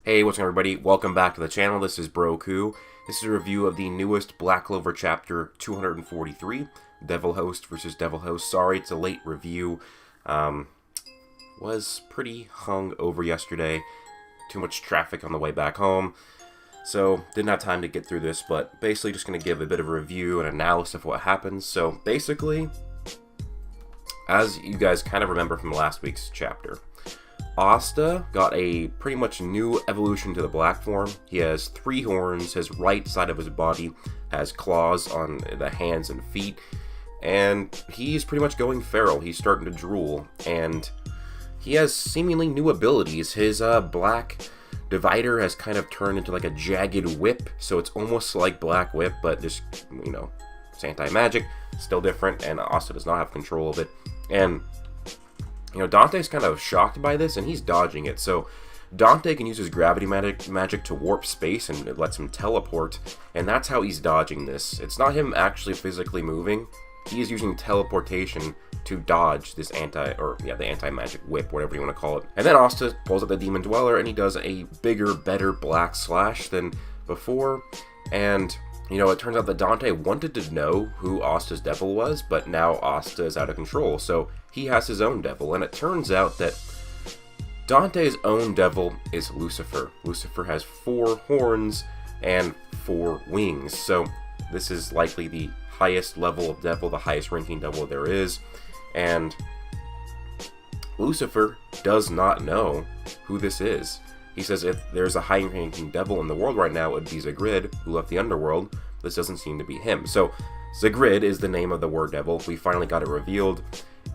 Hey, what's up everybody? Welcome back to the channel. This is Broku. This is a review of the newest Black Clover chapter 243, Devil Host versus Devil Host. Sorry, it's a late review. Was pretty hung over yesterday. Too much traffic on the way back home. So, didn't have time to get through this, but basically just going to give a bit of a review and analysis of what happens. So, basically, as you guys kind of remember from last week's chapter, Asta got a pretty much new evolution to the black form. He has 3 horns, his right side of his body has claws on the hands and feet, and he's pretty much going feral. He's starting to drool, and he has seemingly new abilities. His black divider has kind of turned into like a jagged whip, so it's almost like Black Whip, but just, you know, it's anti-magic, still different, and Asta does not have control of it. And you know, Dante's kind of shocked by this, and he's dodging it. So Dante can use his gravity magic to warp space, and it lets him teleport, and that's how he's dodging this. It's not him actually physically moving. He is using teleportation to dodge this the anti-magic whip, whatever you want to call it. And then Asta pulls up the Demon Dweller, and he does a bigger, better black slash than before. And you know, it turns out that Dante wanted to know who Asta's devil was, but now Asta is out of control, so he has his own devil. And it turns out that Dante's own devil is Lucifer. Lucifer has 4 horns and 4 wings, so this is likely the highest level of devil, the highest ranking devil there is. And Lucifer does not know who this is. He says if there's a high-ranking devil in the world right now, it would be Zagrid, who left the underworld. This doesn't seem to be him. So, Zagrid is the name of the word devil. We finally got it revealed.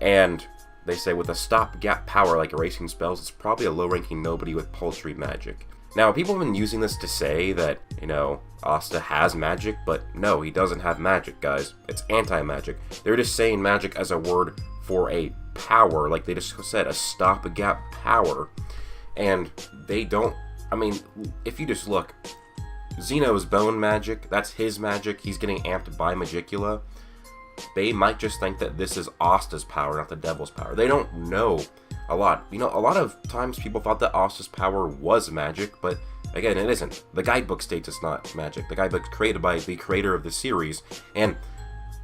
And they say with a stopgap power like erasing spells, it's probably a low-ranking nobody with paltry magic. Now, people have been using this to say that, you know, Asta has magic, but no, he doesn't have magic, guys. It's anti-magic. They're just saying magic as a word for a power, like they just said, a stopgap power. And they don't, I mean, if you just look, Zeno's bone magic, that's his magic, he's getting amped by Magicula. They might just think that this is Asta's power, not the devil's power. They don't know a lot. You know, a lot of times people thought that Asta's power was magic, but again, it isn't. The guidebook states it's not magic. The guidebook's created by the creator of the series, and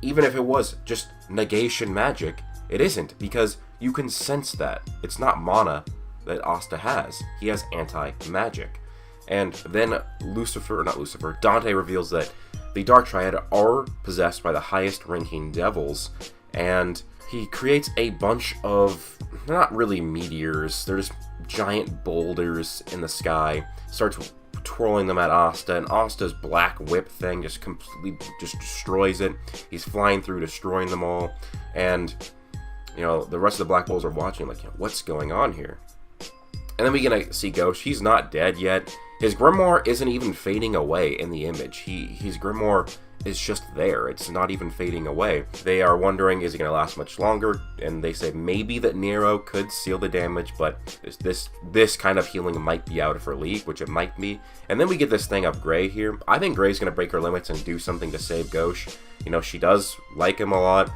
even if it was just negation magic, it isn't, because you can sense that. It's not mana that Asta has. He has anti-magic. And then Dante reveals that the Dark Triad are possessed by the highest ranking devils, and he creates a bunch of, they're not really meteors, they're just giant boulders in the sky, starts twirling them at Asta, and Asta's black whip thing just completely just destroys it. He's flying through, destroying them all, and you know, the rest of the Black Bulls are watching like, what's going on here? And then we get to see Ghost. He's not dead yet. His grimoire isn't even fading away in the image. His grimoire is just there. It's not even fading away. They are wondering, is he going to last much longer? And they say maybe that Nero could seal the damage, but this kind of healing might be out of her league, which it might be. And then we get this thing of Grey here. I think Grey's going to break her limits and do something to save Ghosh. You know, she does like him a lot.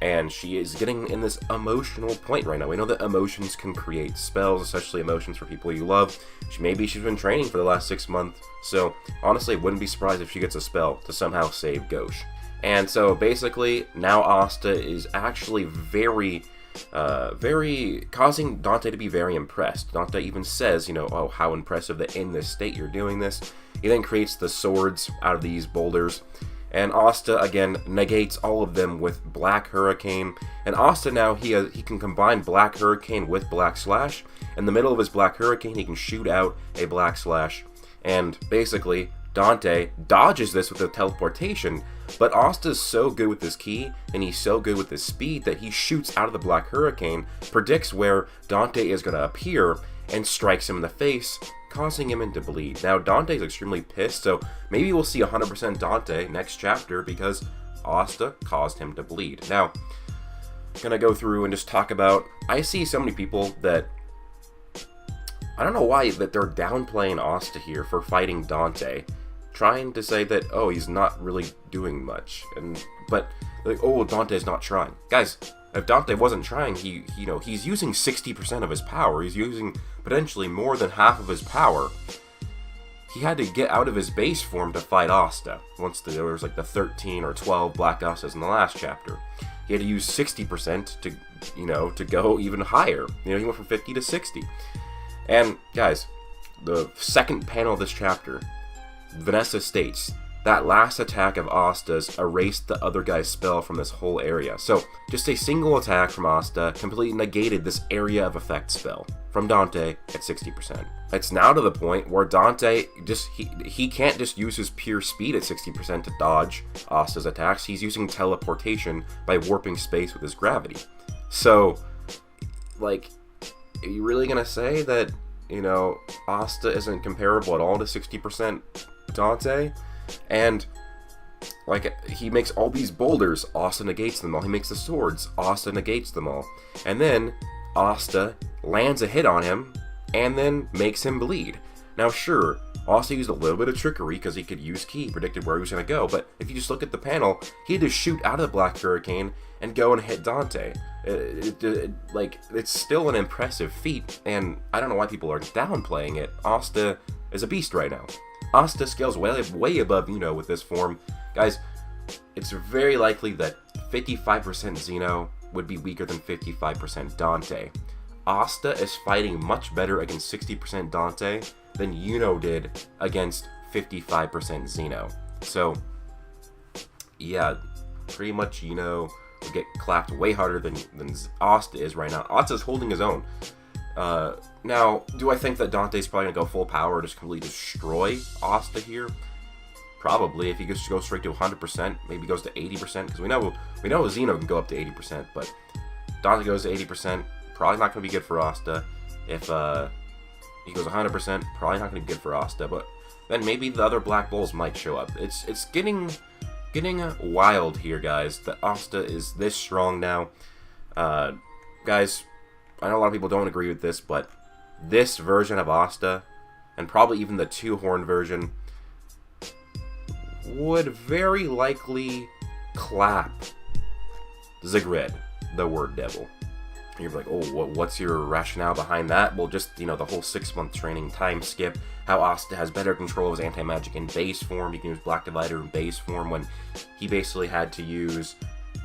And she is getting in this emotional point right now. We know that emotions can create spells, especially emotions for people you love. Maybe she's been training for the last 6 months, so honestly, wouldn't be surprised if she gets a spell to somehow save Ghosh. And so basically, now Asta is actually very causing Dante to be very impressed. Dante even says, you know, oh, how impressive that in this state you're doing this. He then creates the swords out of these boulders. And Asta, again, negates all of them with Black Hurricane. And Asta now, he can combine Black Hurricane with Black Slash. In the middle of his Black Hurricane, he can shoot out a Black Slash. And basically, Dante dodges this with the teleportation. But Asta's so good with his ki, and he's so good with his speed, that he shoots out of the Black Hurricane, predicts where Dante is going to appear, and strikes him in the face, causing him to bleed. Now, Dante's extremely pissed, so maybe we'll see 100% Dante next chapter because Asta caused him to bleed. Now, I'm gonna go through and just talk about, I see so many people that, I don't know why, that they're downplaying Asta here for fighting Dante, trying to say that, oh, he's not really doing much, but like, oh, Dante's not trying. Guys, if Dante wasn't trying, he's using 60% of his power. He's using potentially more than half of his power. He had to get out of his base form to fight Asta. Once there was like the 13 or 12 Black Astas in the last chapter. He had to use 60% to go even higher. He went from 50 to 60. And guys, the second panel of this chapter, Vanessa states, that last attack of Asta's erased the other guy's spell from this whole area. So, just a single attack from Asta completely negated this area of effect spell from Dante at 60%. It's now to the point where Dante he can't just use his pure speed at 60% to dodge Asta's attacks. He's using teleportation by warping space with his gravity. So, like, are you really gonna say that, Asta isn't comparable at all to 60% Dante? And, like, he makes all these boulders, Asta negates them all. He makes the swords, Asta negates them all. And then, Asta lands a hit on him, and then makes him bleed. Now, sure, Asta used a little bit of trickery, because he could use Ki, predicted where he was going to go, but if you just look at the panel, he had to shoot out of the Black Hurricane and go and hit Dante. It's still an impressive feat, and I don't know why people are downplaying it. Asta is a beast right now. Asta scales way above with this form. Guys, it's very likely that 55% Zeno would be weaker than 55% Dante. Asta is fighting much better against 60% Dante than Yuno did against 55% Zeno. So, yeah, pretty much Yuno will get clapped way harder than Asta is right now. Asta's holding his own. Now, do I think that Dante's probably going to go full power or just completely destroy Asta here? Probably. If he just goes straight to 100%, maybe goes to 80%, because we know Zeno can go up to 80%, but Dante goes to 80%, probably not going to be good for Asta. If he goes 100%, probably not going to be good for Asta, but then maybe the other Black Bulls might show up. It's getting wild here, guys, that Asta is this strong now. Guys, I know a lot of people don't agree with this, but this version of Asta, and probably even the two-horn version, would very likely clap Zigrid, the word devil. And you're like, oh, what's your rationale behind that? Well, just, the whole 6-month training time skip, how Asta has better control of his anti-magic in base form. He can use Black Divider in base form when he basically had to use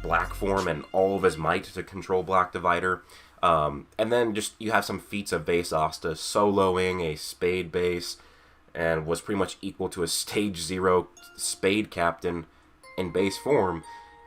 Black form and all of his might to control Black Divider. And then just you have some feats of base Asta, soloing a Spade base, and was pretty much equal to a Stage 0 Spade Captain in base form.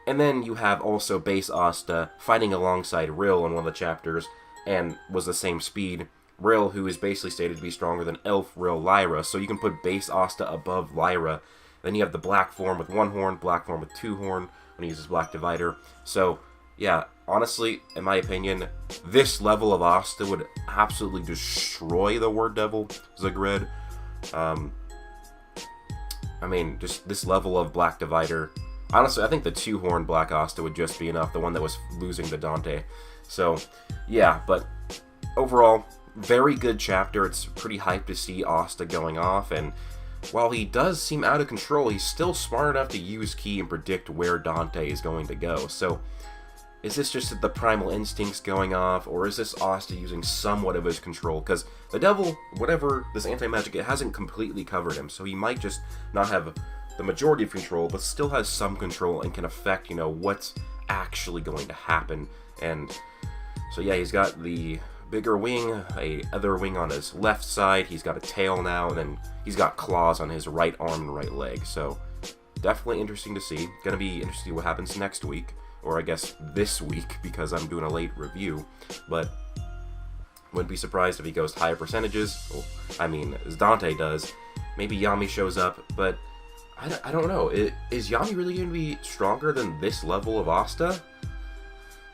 And then you have also base Asta fighting alongside Rill in one of the chapters, and was the same speed. Rill, who is basically stated to be stronger than Elf, Rill, Lyra, so you can put base Asta above Lyra. Then you have the Black form with 1 horn, Black form with 2 horn, when he uses Black Divider. So, yeah, honestly, in my opinion, this level of Asta would absolutely destroy the Word Devil, Zigrid. I mean, just this level of Black Divider. Honestly, I think the 2-horn Black Asta would just be enough, the one that was losing to Dante. So, yeah, but overall, very good chapter. It's pretty hyped to see Asta going off, and while he does seem out of control, he's still smart enough to use Ki and predict where Dante is going to go. So, is this just the primal instincts going off, or is this Asta using somewhat of his control? Because the devil, whatever this anti-magic, it hasn't completely covered him, so he might just not have the majority of control, but still has some control and can affect, what's actually going to happen. And so yeah, he's got the bigger wing, a other wing on his left side, he's got a tail now, and then he's got claws on his right arm and right leg. So definitely interesting to see. Gonna be interesting to see what happens next week, or I guess this week, because I'm doing a late review, but wouldn't be surprised if he goes higher percentages. Well, I mean, as Dante does. Maybe Yami shows up, but I don't know. Is Yami really going to be stronger than this level of Asta?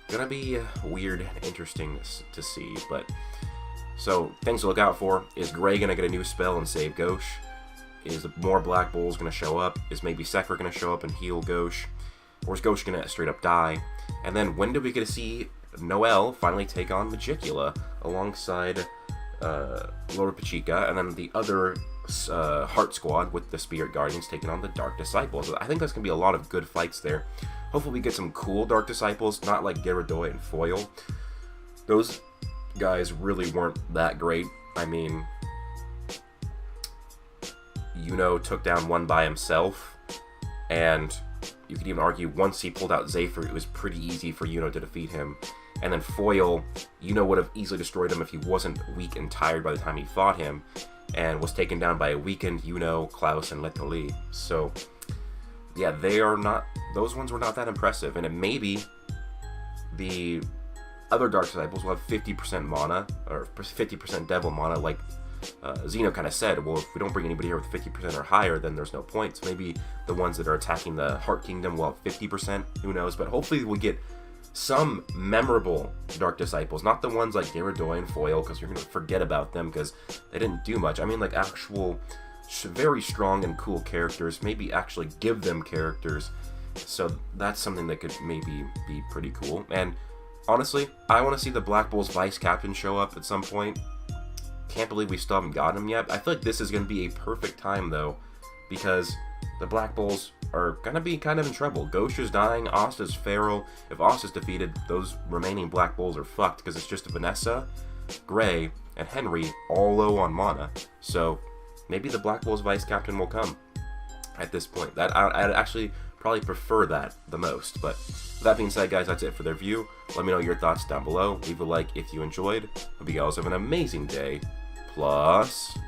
Gonna be weird and interesting to see, but so things to look out for. Is Gray gonna get a new spell and save Gauche? Is more Black Bulls gonna show up? Is maybe Sephir gonna show up and heal Gauche? Or is Gauche gonna straight up die? And then when do we get to see Noelle finally take on Magicula alongside Lord Pachika, and then the other Heart Squad with the Spirit Guardians taking on the Dark Disciples? I think that's going to be a lot of good fights there. Hopefully we get some cool Dark Disciples, not like Gyarados and Foil. Those guys really weren't that great. I mean, Yuno took down one by himself, and you could even argue once he pulled out Zephyr, it was pretty easy for Yuno to defeat him. And then Foil, Yuno would have easily destroyed him if he wasn't weak and tired by the time he fought him, and was taken down by a weakened Yuno, Klaus, and Letali. So, yeah, those ones were not that impressive. And it maybe the other Dark Disciples will have 50% mana, or 50% Devil mana, like Xeno kind of said. Well, if we don't bring anybody here with 50% or higher, then there's no point. So maybe the ones that are attacking the Heart Kingdom will have 50%, who knows. But hopefully we'll get some memorable Dark Disciples, not the ones like Gyarados and Foil, because you're going to forget about them because they didn't do much. I mean, like, actual very strong and cool characters, maybe actually give them characters. So that's something that could maybe be pretty cool. And honestly, I want to see the Black Bulls Vice Captain show up at some point. Can't believe we still haven't gotten him yet. I feel like this is going to be a perfect time, though, because the Black Bulls are going to be kind of in trouble. Gosha's dying, Asta's feral. If Asta's defeated, those remaining Black Bulls are fucked, because it's just Vanessa, Gray, and Henry all low on mana. So maybe the Black Bulls Vice Captain will come at this point. I'd actually probably prefer that the most. But with that being said, guys, that's it for the review. Let me know your thoughts down below. Leave a like if you enjoyed. Hope you guys have an amazing day. Plus...